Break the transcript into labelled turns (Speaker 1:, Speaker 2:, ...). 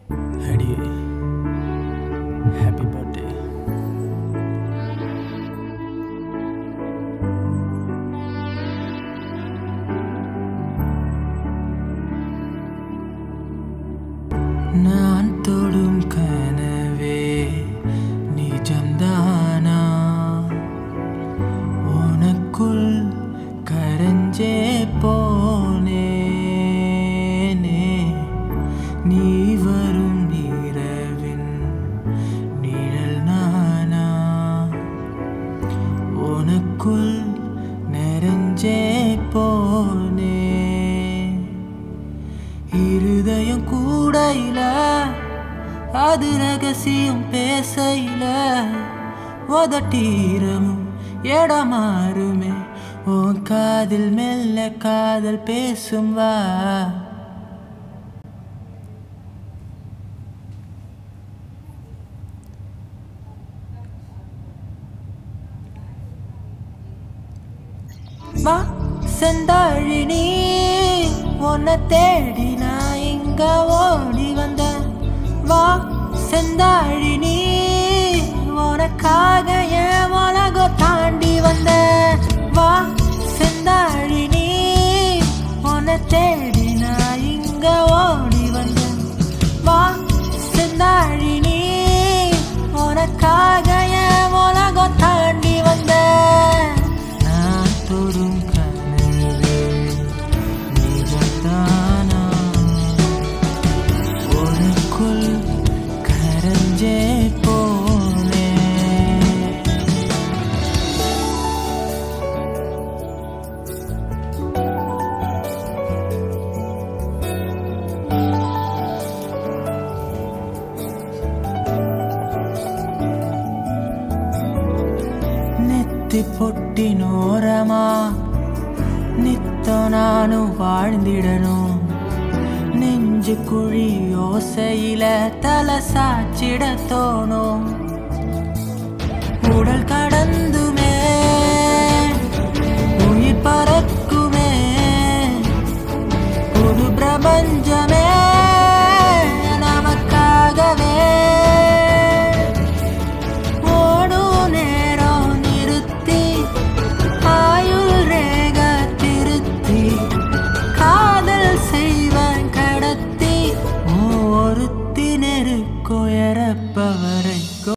Speaker 1: Hadi, happy birthday. நான் தொடும் கனவே நிஜம்தானா உனக்குள் கரஞ்சே போனேனே நீ வரும் இரவின் நிழல் நானா உனக்குள் நிறைஞ்சே போனே இருதயம் கூடையில அது ரகசியம் பேசையில உதட்டீரமும் இடமாறுமே உன் காதில் மெல்ல காதல் பேசும் வா வா செந்தாழினி உன்னை தேடி நான் இங்க ஓடி வந்தேன் வா செந்தாழினி உனக்காக என் உலகம் தாண்டி வந்தேன் வா செந்தாழினி உன்னை தேடி நான் இங்க ஓடி வந்தேன் வா செந்தாழினி உனக்காக என் உலகம் தாண்டி வந்தேன் நான் தொடும் கனவே நிஜம்தானா உனக்குள் கரஞ்சே போனே நெத்தி பொட்டினோரமா நித்தோ நானும் வாழ்ந்திடணும் நெஞ்சு குழி யோசையில தலை சாச்சிட தோணும் உடல் கடந்துமே உயிர் பறக்குமே புது பிரபஞ்சமே